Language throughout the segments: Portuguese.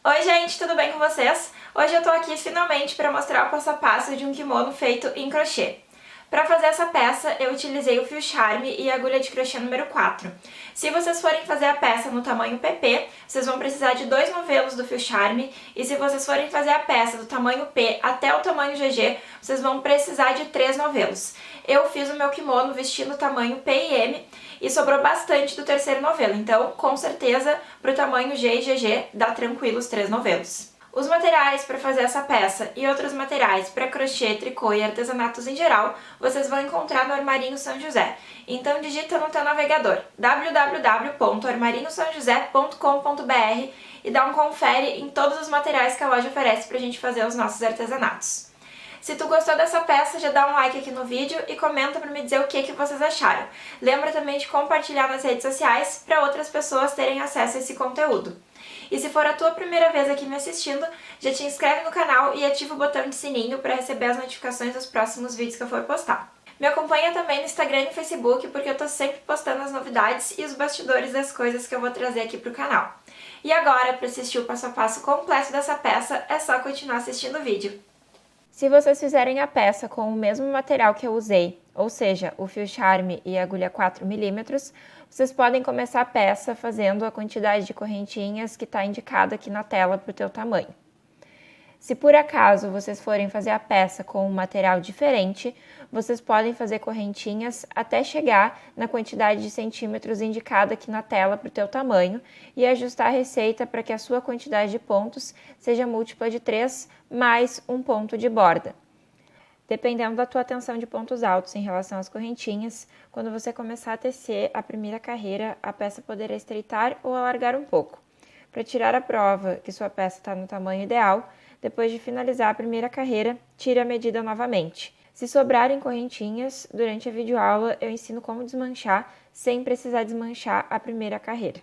Oi gente, tudo bem com vocês? Hoje eu tô aqui finalmente para mostrar o passo a passo de um kimono feito em crochê. Para fazer essa peça eu utilizei o fio charme e a agulha de crochê número 4. Se vocês forem fazer a peça no tamanho PP, vocês vão precisar de 2 novelos do fio charme, e se vocês forem fazer a peça do tamanho P até o tamanho GG, vocês vão precisar de 3 novelos. Eu fiz o meu kimono vestindo o tamanho P e M e sobrou bastante do terceiro novelo, então com certeza para o tamanho G e GG dá tranquilo os 3 novelos. Os materiais para fazer essa peça e outros materiais para crochê, tricô e artesanatos em geral, vocês vão encontrar no Armarinho São José. Então digita no teu navegador www.armarinhosãojosé.com.br e dá um confere em todos os materiais que a loja oferece para a gente fazer os nossos artesanatos. Se tu gostou dessa peça, já dá um like aqui no vídeo e comenta para me dizer o que vocês acharam. Lembra também de compartilhar nas redes sociais para outras pessoas terem acesso a esse conteúdo. E se for a tua primeira vez aqui me assistindo, já te inscreve no canal e ativa o botão de sininho para receber as notificações dos próximos vídeos que eu for postar. Me acompanha também no Instagram e no Facebook, porque eu tô sempre postando as novidades e os bastidores das coisas que eu vou trazer aqui pro canal. E agora, para assistir o passo a passo completo dessa peça, é só continuar assistindo o vídeo. Se vocês fizerem a peça com o mesmo material que eu usei, ou seja, o fio charme e a agulha 4mm, vocês podem começar a peça fazendo a quantidade de correntinhas que está indicada aqui na tela para o teu tamanho. Se por acaso vocês forem fazer a peça com um material diferente, vocês podem fazer correntinhas até chegar na quantidade de centímetros indicada aqui na tela para o teu tamanho e ajustar a receita para que a sua quantidade de pontos seja múltipla de 3 mais um ponto de borda. Dependendo da tua tensão de pontos altos em relação às correntinhas, quando você começar a tecer a primeira carreira, a peça poderá estreitar ou alargar um pouco. Para tirar a prova que sua peça está no tamanho ideal, depois de finalizar a primeira carreira, tire a medida novamente. Se sobrarem correntinhas, durante a videoaula eu ensino como desmanchar sem precisar desmanchar a primeira carreira.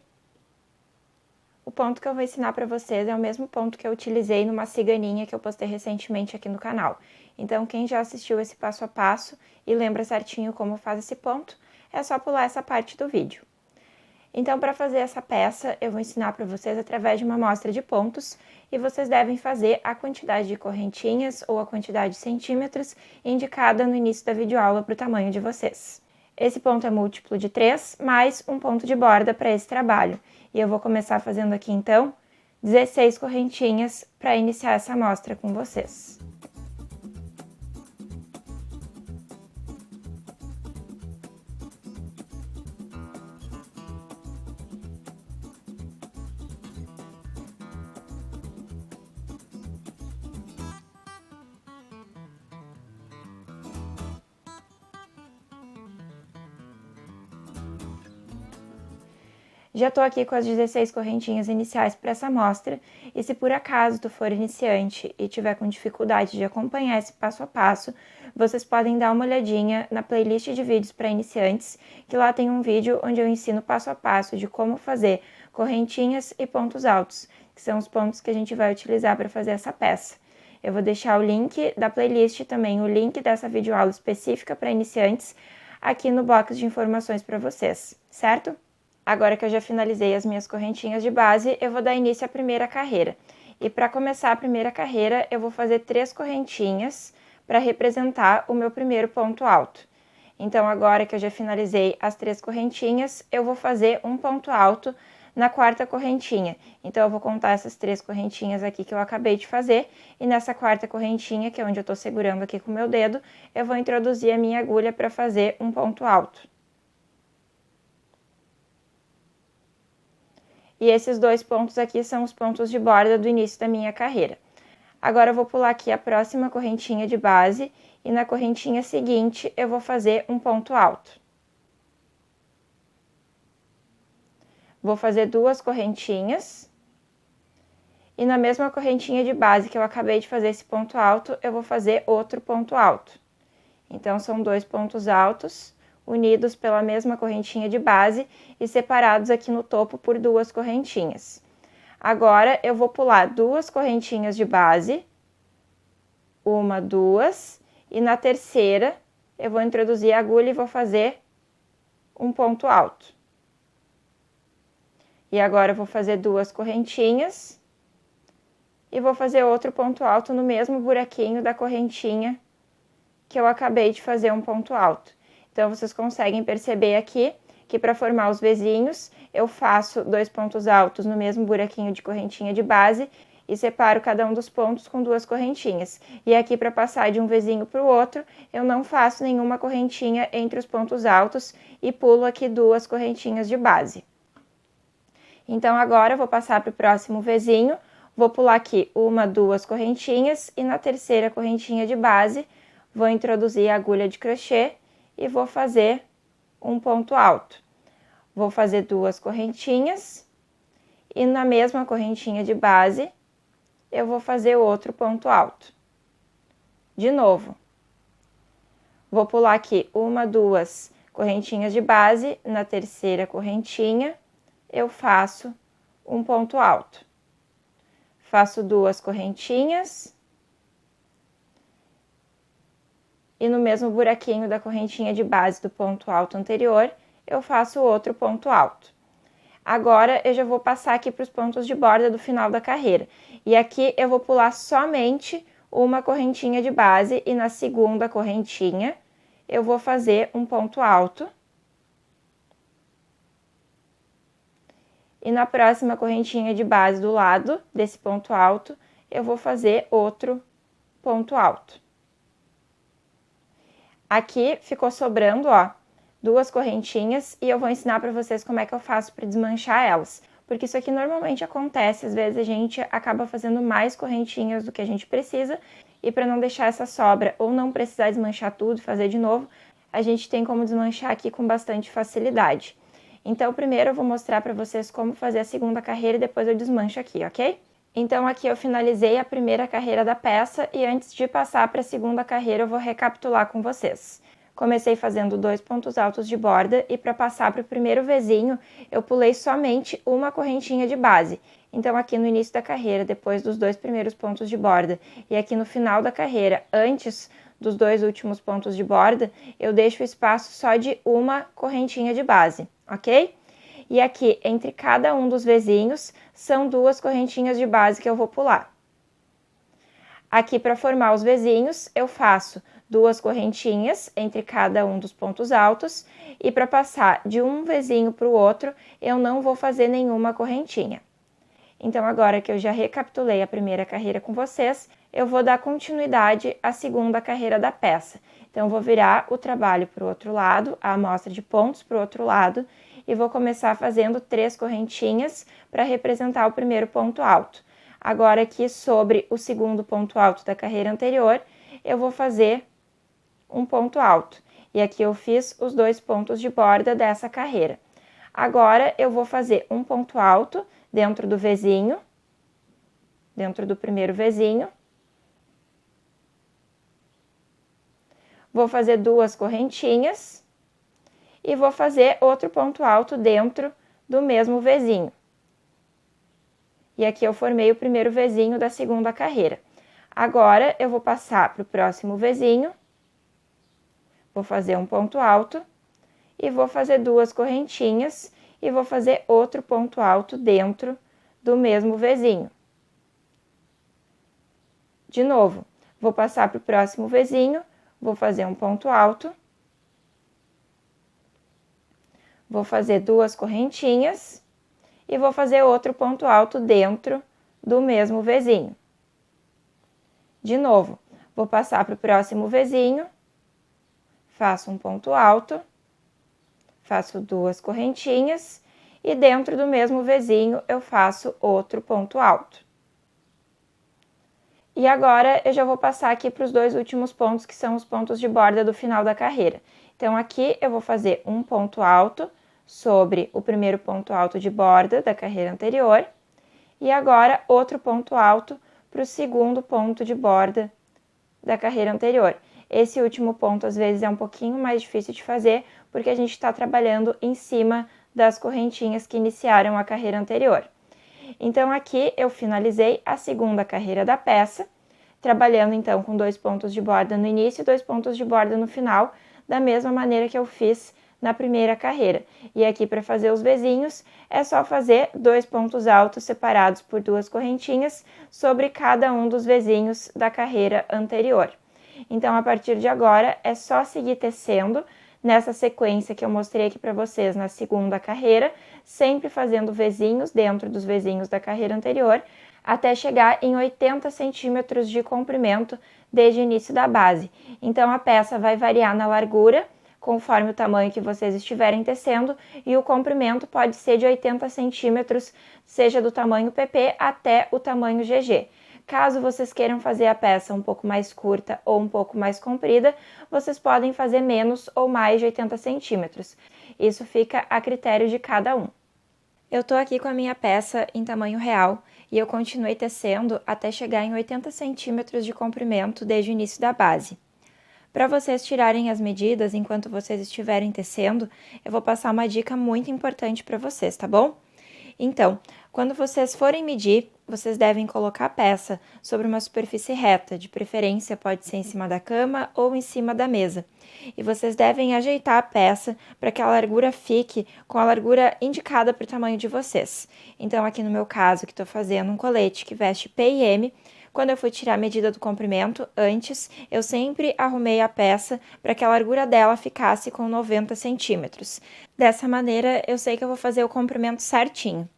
O ponto que eu vou ensinar para vocês é o mesmo ponto que eu utilizei numa ciganinha que eu postei recentemente aqui no canal. Então, quem já assistiu esse passo a passo e lembra certinho como faz esse ponto, é só pular essa parte do vídeo. Então, para fazer essa peça, eu vou ensinar para vocês através de uma amostra de pontos e vocês devem fazer a quantidade de correntinhas ou a quantidade de centímetros indicada no início da videoaula para o tamanho de vocês. Esse ponto é múltiplo de 3 mais um ponto de borda para esse trabalho. E eu vou começar fazendo aqui, então, 16 correntinhas para iniciar essa amostra com vocês. Já estou aqui com as 16 correntinhas iniciais para essa amostra, e se por acaso tu for iniciante e tiver com dificuldade de acompanhar esse passo a passo, vocês podem dar uma olhadinha na playlist de vídeos para iniciantes, que lá tem um vídeo onde eu ensino passo a passo de como fazer correntinhas e pontos altos, que são os pontos que a gente vai utilizar para fazer essa peça. Eu vou deixar o link da playlist e também o link dessa videoaula específica para iniciantes aqui no box de informações para vocês, certo? Agora que eu já finalizei as minhas correntinhas de base, eu vou dar início à primeira carreira. E para começar a primeira carreira, eu vou fazer 3 correntinhas para representar o meu primeiro ponto alto. Então, agora que eu já finalizei as 3 correntinhas, eu vou fazer um ponto alto na quarta correntinha. Então, eu vou contar essas 3 correntinhas aqui que eu acabei de fazer, e nessa quarta correntinha, que é onde eu estou segurando aqui com o meu dedo, eu vou introduzir a minha agulha para fazer um ponto alto. E esses 2 pontos aqui são os pontos de borda do início da minha carreira. Agora eu vou pular aqui a próxima correntinha de base e na correntinha seguinte eu vou fazer um ponto alto. Vou fazer 2 correntinhas e na mesma correntinha de base que eu acabei de fazer esse ponto alto, eu vou fazer outro ponto alto. Então são 2 pontos altos unidos pela mesma correntinha de base e separados aqui no topo por 2 correntinhas. Agora, eu vou pular 2 correntinhas de base, 1, 2, e na terceira, eu vou introduzir a agulha e vou fazer um ponto alto. E agora, eu vou fazer 2 correntinhas, e vou fazer outro ponto alto no mesmo buraquinho da correntinha que eu acabei de fazer um ponto alto. Então, vocês conseguem perceber aqui que para formar os Vzinhos, eu faço 2 pontos altos no mesmo buraquinho de correntinha de base e separo cada um dos pontos com 2 correntinhas. E aqui, para passar de um Vzinho para o outro, eu não faço nenhuma correntinha entre os pontos altos e pulo aqui 2 correntinhas de base. Então, agora eu vou passar para o próximo Vzinho, vou pular aqui 1, 2 correntinhas e na terceira correntinha de base, vou introduzir a agulha de crochê e vou fazer um ponto alto. Vou fazer 2 correntinhas e na mesma correntinha de base, eu vou fazer outro ponto alto. De novo, vou pular aqui 1, 2 correntinhas de base, na terceira correntinha, eu faço um ponto alto. Faço 2 correntinhas e no mesmo buraquinho da correntinha de base do ponto alto anterior, eu faço outro ponto alto. Agora, eu já vou passar aqui para os pontos de borda do final da carreira. E aqui eu vou pular somente uma correntinha de base e na segunda correntinha eu vou fazer um ponto alto. E na próxima correntinha de base do lado desse ponto alto, eu vou fazer outro ponto alto. Aqui ficou sobrando, ó, 2 correntinhas e eu vou ensinar para vocês como é que eu faço para desmanchar elas. Porque isso aqui normalmente acontece, às vezes a gente acaba fazendo mais correntinhas do que a gente precisa e para não deixar essa sobra ou não precisar desmanchar tudo e fazer de novo, a gente tem como desmanchar aqui com bastante facilidade. Então, primeiro eu vou mostrar para vocês como fazer a segunda carreira e depois eu desmancho aqui, ok? Então, aqui eu finalizei a primeira carreira da peça e antes de passar para a segunda carreira eu vou recapitular com vocês. Comecei fazendo 2 pontos altos de borda e para passar para o primeiro Vzinho eu pulei somente uma correntinha de base. Então, aqui no início da carreira, depois dos 2 primeiros pontos de borda e aqui no final da carreira, antes dos 2 últimos pontos de borda, eu deixo o espaço só de uma correntinha de base, ok? E aqui, entre cada um dos Vzinhos, são 2 correntinhas de base que eu vou pular. Aqui, para formar os Vzinhos, eu faço 2 correntinhas entre cada um dos pontos altos e para passar de um Vzinho para o outro, eu não vou fazer nenhuma correntinha. Então, agora que eu já recapitulei a primeira carreira com vocês, eu vou dar continuidade à segunda carreira da peça. Então, eu vou virar o trabalho para o outro lado, a amostra de pontos para o outro lado, e vou começar fazendo 3 correntinhas para representar o primeiro ponto alto. Agora, aqui sobre o segundo ponto alto da carreira anterior, eu vou fazer um ponto alto. E aqui eu fiz os 2 pontos de borda dessa carreira. Agora, eu vou fazer um ponto alto dentro do Vzinho, dentro do primeiro Vzinho. Vou fazer 2 correntinhas e vou fazer outro ponto alto dentro do mesmo Vzinho. E aqui eu formei o primeiro Vzinho da segunda carreira. Agora, eu vou passar para o próximo Vzinho, vou fazer um ponto alto e vou fazer 2 correntinhas e vou fazer outro ponto alto dentro do mesmo Vzinho. De novo, vou passar para o próximo Vzinho, vou fazer um ponto alto, vou fazer 2 correntinhas e vou fazer outro ponto alto dentro do mesmo Vzinho. De novo, vou passar para o próximo Vzinho, faço um ponto alto, faço 2 correntinhas e dentro do mesmo Vzinho eu faço outro ponto alto. E agora eu já vou passar aqui para os 2 últimos pontos, que são os pontos de borda do final da carreira. Então, aqui eu vou fazer um ponto alto sobre o primeiro ponto alto de borda da carreira anterior. E agora, outro ponto alto para o segundo ponto de borda da carreira anterior. Esse último ponto, às vezes, é um pouquinho mais difícil de fazer, porque a gente está trabalhando em cima das correntinhas que iniciaram a carreira anterior. Então, aqui eu finalizei a segunda carreira da peça, trabalhando então com 2 pontos de borda no início e 2 pontos de borda no final, da mesma maneira que eu fiz na primeira carreira. E aqui para fazer os vezinhos é só fazer 2 pontos altos separados por 2 correntinhas sobre cada um dos vezinhos da carreira anterior. Então a partir de agora é só seguir tecendo nessa sequência que eu mostrei aqui para vocês na segunda carreira, sempre fazendo vezinhos dentro dos vezinhos da carreira anterior, até chegar em 80 centímetros de comprimento desde o início da base. Então a peça vai variar na largura, conforme o tamanho que vocês estiverem tecendo, e o comprimento pode ser de 80 centímetros, seja do tamanho PP até o tamanho GG. Caso vocês queiram fazer a peça um pouco mais curta ou um pouco mais comprida, vocês podem fazer menos ou mais de 80 centímetros. Isso fica a critério de cada um. Eu tô aqui com a minha peça em tamanho real e eu continuei tecendo até chegar em 80 centímetros de comprimento desde o início da base. Para vocês tirarem as medidas enquanto vocês estiverem tecendo, eu vou passar uma dica muito importante para vocês, tá bom? Então, quando vocês forem medir, vocês devem colocar a peça sobre uma superfície reta, de preferência pode ser em cima da cama ou em cima da mesa. E vocês devem ajeitar a peça para que a largura fique com a largura indicada para o tamanho de vocês. Então, aqui no meu caso, que estou fazendo um colete que veste P e M, quando eu fui tirar a medida do comprimento, antes, eu sempre arrumei a peça para que a largura dela ficasse com 90 centímetros. Dessa maneira, eu sei que eu vou fazer o comprimento certinho.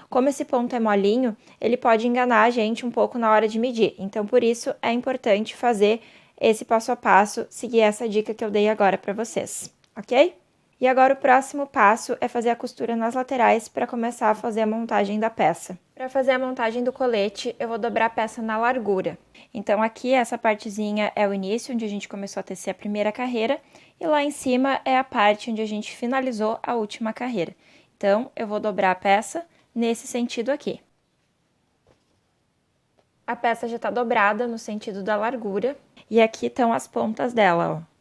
Como esse ponto é molinho, ele pode enganar a gente um pouco na hora de medir. Então, por isso, é importante fazer esse passo a passo, seguir essa dica que eu dei agora para vocês, ok? E agora o próximo passo é fazer a costura nas laterais para começar a fazer a montagem da peça. Para fazer a montagem do colete, eu vou dobrar a peça na largura. Então aqui essa partezinha é o início, onde a gente começou a tecer a primeira carreira, e lá em cima é a parte onde a gente finalizou a última carreira. Então eu vou dobrar a peça nesse sentido aqui. A peça já está dobrada no sentido da largura, e aqui estão as pontas dela, ó.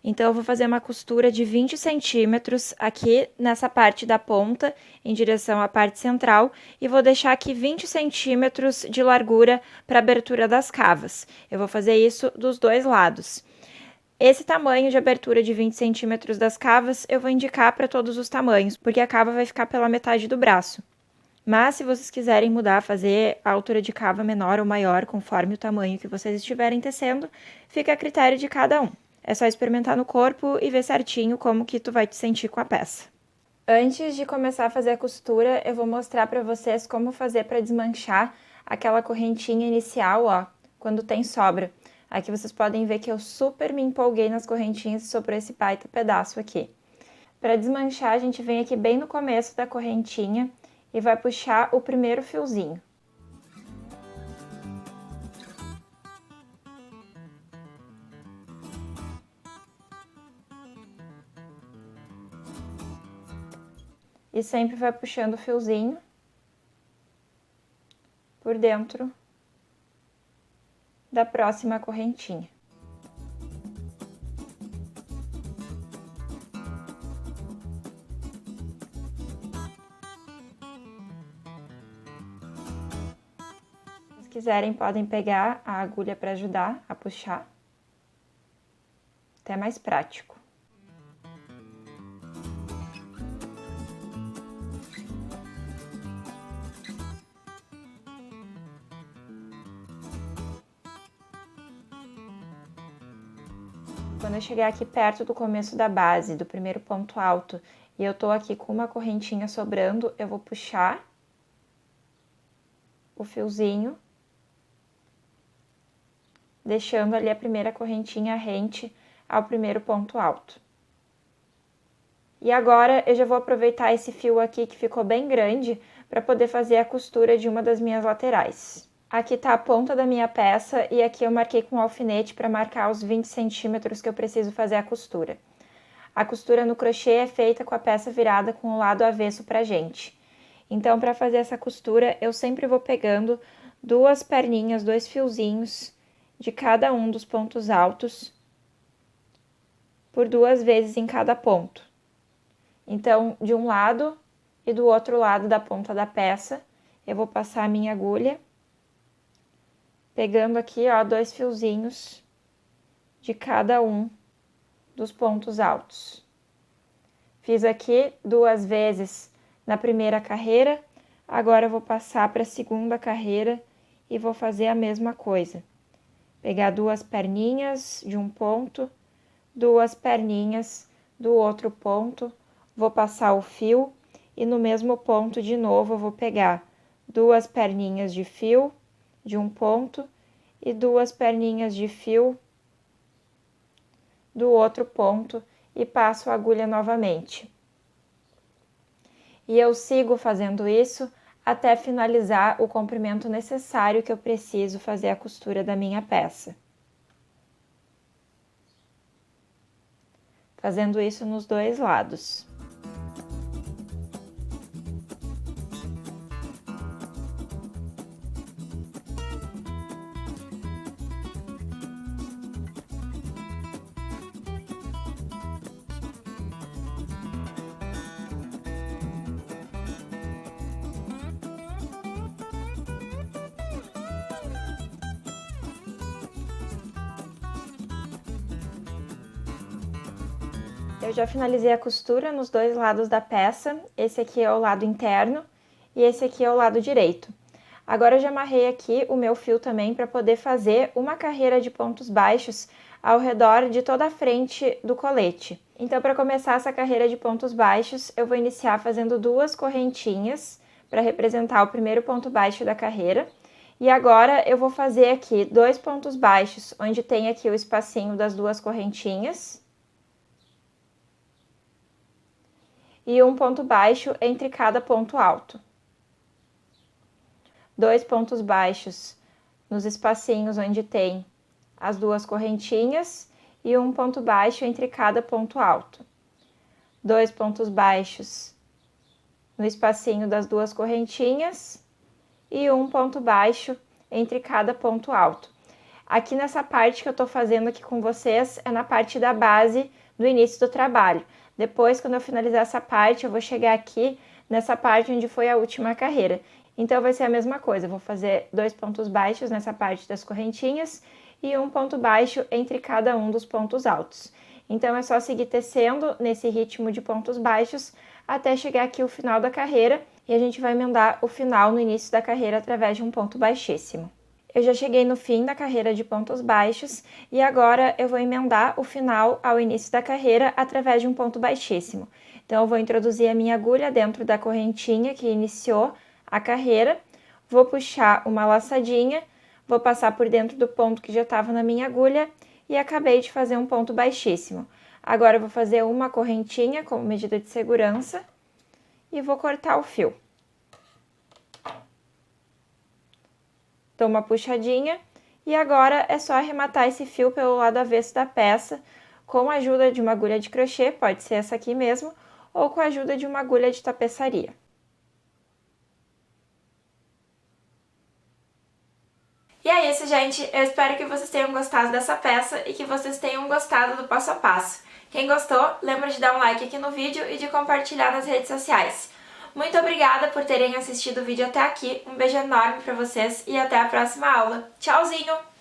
Então, eu vou fazer uma costura de 20 centímetros aqui nessa parte da ponta, em direção à parte central, e vou deixar aqui 20 centímetros de largura para a abertura das cavas. Eu vou fazer isso dos dois lados. Esse tamanho de abertura de 20 centímetros das cavas, eu vou indicar para todos os tamanhos, porque a cava vai ficar pela metade do braço. Mas, se vocês quiserem mudar, fazer a altura de cava menor ou maior, conforme o tamanho que vocês estiverem tecendo, fica a critério de cada um. É só experimentar no corpo e ver certinho como que tu vai te sentir com a peça. Antes de começar a fazer a costura, eu vou mostrar para vocês como fazer para desmanchar aquela correntinha inicial, ó, quando tem sobra. Aqui vocês podem ver que eu super me empolguei nas correntinhas e sobrou esse baita pedaço aqui. Para desmanchar, a gente vem aqui bem no começo da correntinha e vai puxar o primeiro fiozinho. E sempre vai puxando o fiozinho por dentro da próxima correntinha. Se quiserem, podem pegar a agulha para ajudar a puxar. Até mais prático. Quando eu chegar aqui perto do começo da base, do primeiro ponto alto, e eu tô aqui com uma correntinha sobrando, eu vou puxar o fiozinho, deixando ali a primeira correntinha rente ao primeiro ponto alto. E agora eu já vou aproveitar esse fio aqui que ficou bem grande para poder fazer a costura de uma das minhas laterais. Aqui tá a ponta da minha peça e aqui eu marquei com um alfinete para marcar os 20 centímetros que eu preciso fazer a costura. A costura no crochê é feita com a peça virada com o lado avesso pra gente. Então, para fazer essa costura, eu sempre vou pegando duas perninhas, dois fiozinhos de cada um dos pontos altos, por 2 vezes em cada ponto. Então, de um lado e do outro lado da ponta da peça, eu vou passar a minha agulha, pegando aqui, ó, 2 fiozinhos de cada um dos pontos altos. Fiz aqui 2 vezes na primeira carreira, agora eu vou passar para a segunda carreira e vou fazer a mesma coisa. Pegar 2 perninhas de um ponto, 2 perninhas do outro ponto, vou passar o fio e no mesmo ponto de novo eu vou pegar 2 perninhas de fio de um ponto e 2 perninhas de fio do outro ponto e passo a agulha novamente. E eu sigo fazendo isso até finalizar o comprimento necessário que eu preciso fazer a costura da minha peça. Fazendo isso nos 2 lados. Eu já finalizei a costura nos 2 lados da peça, esse aqui é o lado interno e esse aqui é o lado direito. Agora eu já amarrei aqui o meu fio também para poder fazer uma carreira de pontos baixos ao redor de toda a frente do colete. Então, para começar essa carreira de pontos baixos, eu vou iniciar fazendo 2 correntinhas para representar o primeiro ponto baixo da carreira. E agora eu vou fazer aqui 2 pontos baixos, onde tem aqui o espacinho das 2 correntinhas. E um ponto baixo entre cada ponto alto. 2 pontos baixos nos espacinhos onde tem as 2 correntinhas e um ponto baixo entre cada ponto alto. 2 pontos baixos no espacinho das 2 correntinhas e um ponto baixo entre cada ponto alto. Aqui nessa parte que eu tô fazendo aqui com vocês é na parte da base do início do trabalho. Depois, quando eu finalizar essa parte, eu vou chegar aqui nessa parte onde foi a última carreira. Então, vai ser a mesma coisa, eu vou fazer 2 pontos baixos nessa parte das correntinhas e um ponto baixo entre cada um dos pontos altos. Então, é só seguir tecendo nesse ritmo de pontos baixos até chegar aqui o final da carreira e a gente vai emendar o final no início da carreira através de um ponto baixíssimo. Eu já cheguei no fim da carreira de pontos baixos e agora eu vou emendar o final ao início da carreira através de um ponto baixíssimo. Então, eu vou introduzir a minha agulha dentro da correntinha que iniciou a carreira, vou puxar uma laçadinha, vou passar por dentro do ponto que já estava na minha agulha e acabei de fazer um ponto baixíssimo. Agora, eu vou fazer uma correntinha como medida de segurança e vou cortar o fio. Dou uma puxadinha e agora é só arrematar esse fio pelo lado avesso da peça com a ajuda de uma agulha de crochê, pode ser essa aqui mesmo, ou com a ajuda de uma agulha de tapeçaria. E é isso, gente. Eu espero que vocês tenham gostado dessa peça e que vocês tenham gostado do passo a passo. Quem gostou, lembra de dar um like aqui no vídeo e de compartilhar nas redes sociais. Muito obrigada por terem assistido o vídeo até aqui, um beijo enorme pra vocês e até a próxima aula. Tchauzinho!